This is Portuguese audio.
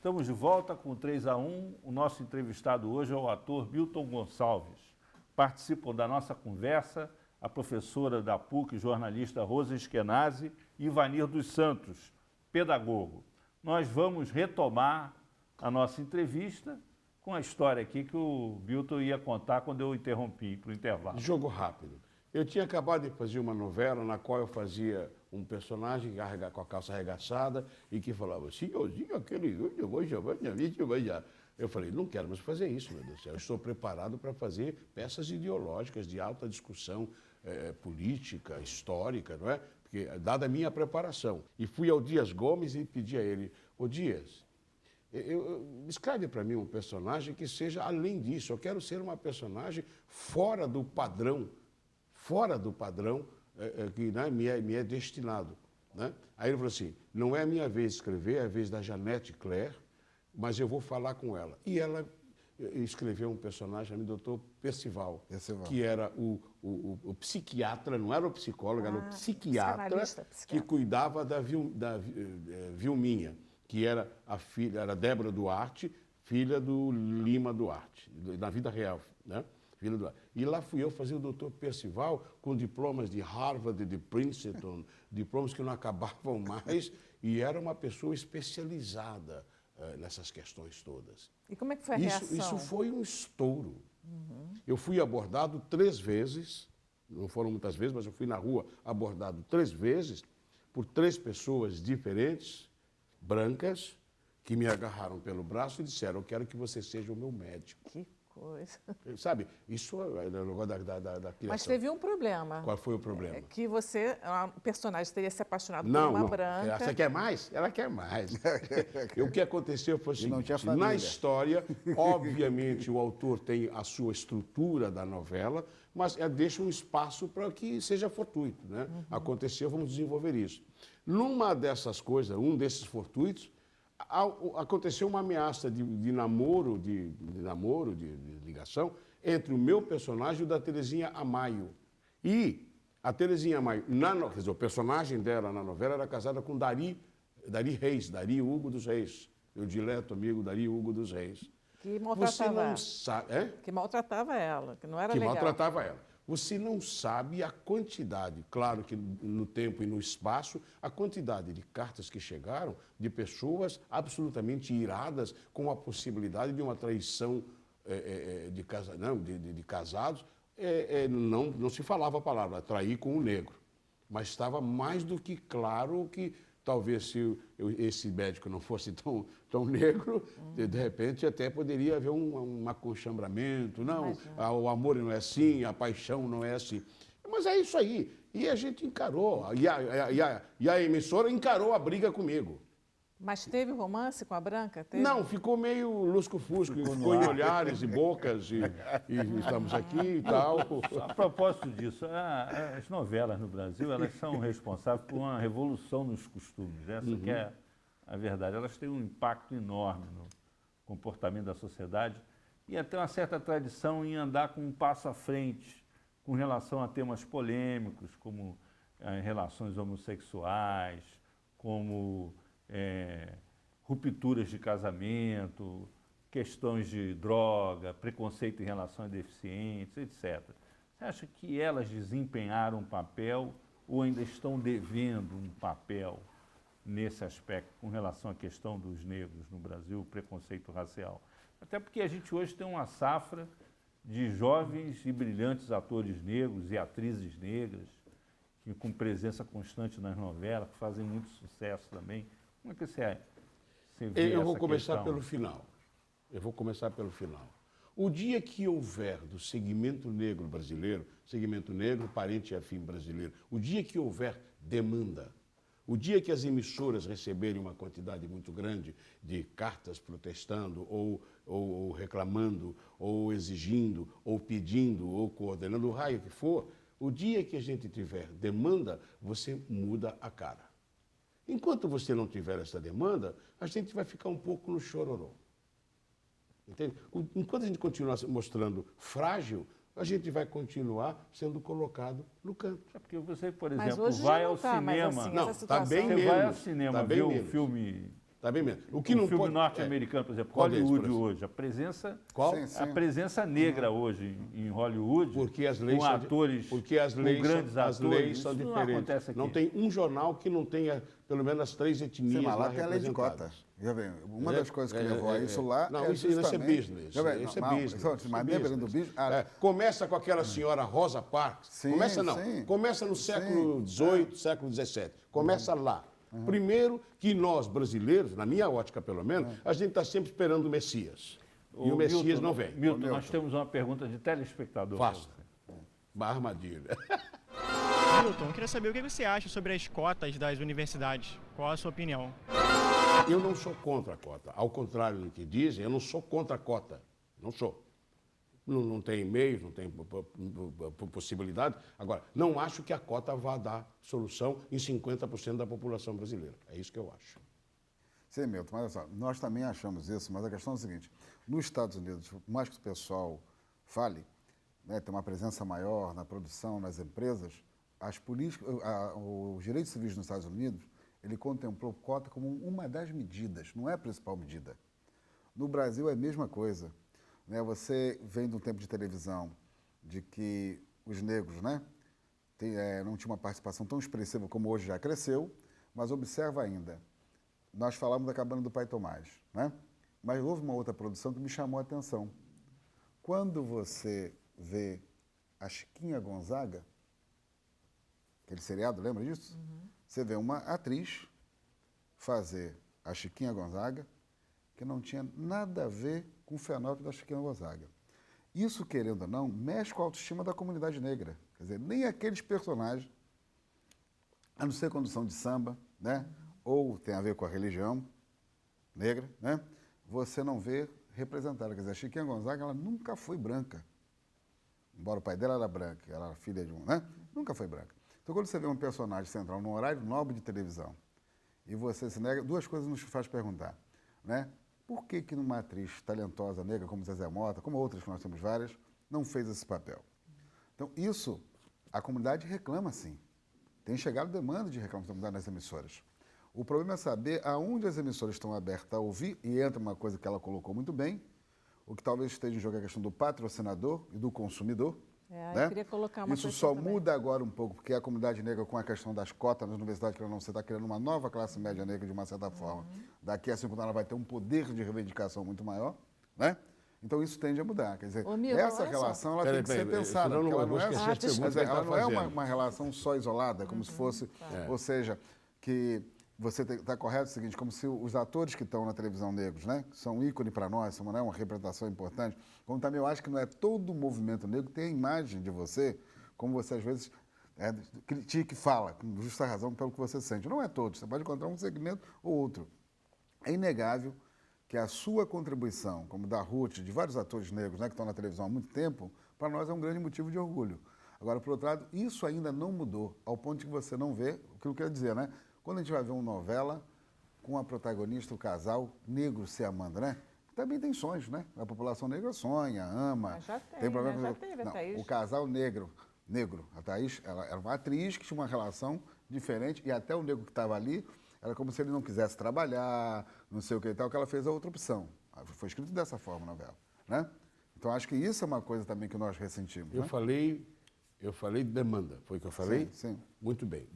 Estamos de volta com 3-1. O nosso entrevistado hoje é o ator Milton Gonçalves. Participam da nossa conversa a professora da PUC, jornalista Rosa Eskenazi e Ivanir dos Santos, pedagogo. Nós vamos retomar a nossa entrevista com a história aqui que o Milton ia contar quando eu interrompi para o intervalo. Jogo rápido. Eu tinha acabado de fazer uma novela na qual eu fazia um personagem com a calça arregaçada e que falava, senhorzinho, aquele... Eu falei, não quero mais fazer isso, meu Deus do céu. Eu estou preparado para fazer peças ideológicas de alta discussão política, histórica, não é? Porque, dada a minha preparação. E fui ao Dias Gomes e pedi a ele, ô Dias, escreve para mim um personagem que seja além disso. Eu quero ser uma personagem fora do padrão que né, me é destinado. Né? Aí ele falou assim, não é a minha vez de escrever, é a vez da Janete Claire, mas eu vou falar com ela. E ela escreveu um personagem chamado Dr. Percival, que era o psiquiatra, não era o psicólogo, era o psiquiatra que cuidava da Vilminha, que era a filha, era Débora Duarte, filha do Lima Duarte, na vida real, né? E lá fui eu fazer o doutor Percival com diplomas de Harvard, de Princeton, diplomas que não acabavam mais, e era uma pessoa especializada nessas questões todas. E como é que foi a reação? Isso foi um estouro. Eu fui abordado 3 vezes, não foram muitas vezes, mas eu fui na rua abordado 3 vezes por 3 pessoas diferentes, brancas, que me agarraram pelo braço e disseram, eu quero que você seja o meu médico. Que coisa. Sabe, isso é o negócio da criação. Mas teve um problema. Qual foi o problema? É que você, o personagem teria se apaixonado por Não. uma branca. Você quer mais? Ela quer mais. O que aconteceu foi o seguinte, não na história, obviamente o autor tem a sua estrutura da novela, mas deixa um espaço para que seja fortuito. Né? Aconteceu, vamos desenvolver isso. Numa dessas coisas, um desses fortuitos, aconteceu uma ameaça de namoro, de ligação, entre o meu personagem e o da Terezinha Amaio. E a Terezinha Amaio, quer dizer, o personagem dela na novela era casada com Dari Reis, Dari Hugo dos Reis, meu dileto amigo Dari Hugo dos Reis. Que maltratava ela. Sabe, que maltratava ela, que não era legal. Que maltratava ela. Você não sabe a quantidade, claro que no tempo e no espaço, a quantidade de cartas que chegaram de pessoas absolutamente iradas com a possibilidade de uma traição de casados. Não se falava a palavra, trair com o negro. Mas estava mais do que claro que talvez se esse médico não fosse tão negro, de repente até poderia haver um aconchambramento. Não, o amor não é assim, a paixão não é assim. Mas é isso aí. E a gente encarou, e a emissora encarou a briga comigo. Mas teve romance com a branca? Teve? Não, ficou meio lusco-fusco, ficou em olhares e bocas, e estamos aqui e tal. A propósito disso, as novelas no Brasil, elas são responsáveis por uma revolução nos costumes. Essa que é a verdade. Elas têm um impacto enorme no comportamento da sociedade e até uma certa tradição em andar com um passo à frente com relação a temas polêmicos, como relações homossexuais, como rupturas de casamento, questões de droga, preconceito em relação a deficientes, etc. Você acha que elas desempenharam um papel ou ainda estão devendo um papel nesse aspecto com relação à questão dos negros no Brasil, o preconceito racial? Até porque a gente hoje tem uma safra de jovens e brilhantes atores negros e atrizes negras, que com presença constante nas novelas, que fazem muito sucesso também. Como é que você vê Eu vou essa começar questão? pelo final. O dia que houver do segmento negro brasileiro, segmento negro, parente e afim brasileiro, o dia que houver demanda, o dia que as emissoras receberem uma quantidade muito grande de cartas protestando, ou reclamando, ou exigindo, ou pedindo, ou coordenando, o raio que for, o dia que a gente tiver demanda, você muda a cara. Enquanto você não tiver essa demanda, a gente vai ficar um pouco no chororô. Entende? Enquanto a gente continuar se mostrando frágil, a gente vai continuar sendo colocado no canto. É porque você, por Mas exemplo, hoje vai já não ao tá mais cinema. assim, Não, essa tá situação. bem Você menos. vai ao cinema Tá bem ver um menos. filme Está bem menos. O que O não filme pode... norte-americano, por exemplo, Qual deles, Hollywood por exemplo? hoje, a presença, Qual? Sim, sim. a presença negra hoje em Hollywood, Porque as leis com são atores, porque as leis com grandes são, atores, as leis são isso não diferentes. acontece aqui. Não tem um jornal que não tenha pelo menos as 3 etnias Sim, mas lá lá tem a lei de representadas. cotas. Já vem, uma das coisas que levou a isso lá Não, é isso é justamente... business. Já vem, Isso é não, business. mas isso é dependendo do business. business... Começa com aquela senhora Rosa Parks. Sim, Começa não. sim. Começa no século XVIII, século XVII. Começa lá. Primeiro que nós, brasileiros, na minha ótica pelo menos, a gente está sempre esperando o Messias. E o Messias Milton, não vem. Milton, nós temos uma pergunta de telespectador. Faça. Armadilha. Milton, eu queria saber o que você acha sobre as cotas das universidades. Qual a sua opinião? Eu não sou contra a cota. Ao contrário do que dizem, eu não sou contra a cota. Não sou. Não tem e-mails, não tem possibilidade. Agora, não acho que a cota vá dar solução em 50% da população brasileira. É isso que eu acho. Sim, Milton, mas olha só, nós também achamos isso, mas a questão é a seguinte, nos Estados Unidos, por mais que o pessoal fale, né, tem uma presença maior na produção, nas empresas, as políticas, os direitos civis nos Estados Unidos, ele contemplou cota como uma das medidas, não é a principal medida. No Brasil é a mesma coisa. Né? Você vem de um tempo de televisão de que os negros, né, não tinham uma participação tão expressiva como hoje já cresceu, mas observa ainda, nós falamos da Cabana do Pai Tomás, né? Mas houve uma outra produção que me chamou a atenção. Quando você vê a Chiquinha Gonzaga, aquele seriado, lembra disso? Você vê uma atriz fazer a Chiquinha Gonzaga que não tinha nada a ver com o fenótipo da Chiquinha Gonzaga. Isso, querendo ou não, mexe com a autoestima da comunidade negra. Quer dizer, nem aqueles personagens, a não ser quando são de samba, né? Ou tem a ver com a religião negra, né? Você não vê representada. Quer dizer, a Chiquinha Gonzaga, ela nunca foi branca. Embora o pai dela era branco, ela era filha de um, né? Nunca foi branca. Então, quando você vê um personagem central num horário nobre de televisão e você se nega, duas coisas nos faz perguntar, né? Por que que numa atriz talentosa negra como Zezé Mota, como outras que nós temos várias, não fez esse papel? Então, isso, a comunidade reclama sim. Tem chegado demanda de reclamação nas emissoras. O problema é saber aonde as emissoras estão abertas a ouvir, e entra uma coisa que ela colocou muito bem, o que talvez esteja em jogo é a questão do patrocinador e do consumidor. Eu queria colocar uma Isso questão só também. muda agora um pouco, porque a comunidade negra, com a questão das cotas nas universidades, que você está criando uma nova classe média negra de uma certa forma. Daqui a 5 anos ela vai ter um poder de reivindicação muito maior, né? Então isso tende a mudar. Quer dizer, Ô, Milton, essa olha só. relação ela Peraí, tem que ser peraí, pensada. senão eu porque ela vou não é, esquecer as quer perguntas dizer, que ele ela tá não é fazendo. uma relação só isolada, como se fosse, ou seja, que você está correto o seguinte, como se os atores que estão na televisão negros, né, que são ícone para nós, são, né, uma representação importante, como também eu acho que não é todo o movimento negro que tem a imagem de você, como você às vezes critica e fala, com justa razão pelo que você sente. Não é todo, você pode encontrar um segmento ou outro. É inegável que a sua contribuição, como da Ruth, de vários atores negros, né, que estão na televisão há muito tempo, para nós é um grande motivo de orgulho. Agora, por outro lado, isso ainda não mudou, ao ponto de que você não vê, o que eu quero dizer, né? Quando a gente vai ver uma novela com a protagonista, o casal negro se amando, né? Também tem sonhos, né? A população negra sonha, ama. Mas já tem, problema. né? Já teve a Não, Thaís. o casal negro, a Thaís, ela era uma atriz que tinha uma relação diferente e até o negro que estava ali, era como se ele não quisesse trabalhar, não sei o que e tal, que ela fez a outra opção. Foi escrito dessa forma a novela, né? Então, acho que isso é uma coisa também que nós ressentimos. Eu né? falei de demanda, foi o que eu falei? Sim, sim. Muito bem.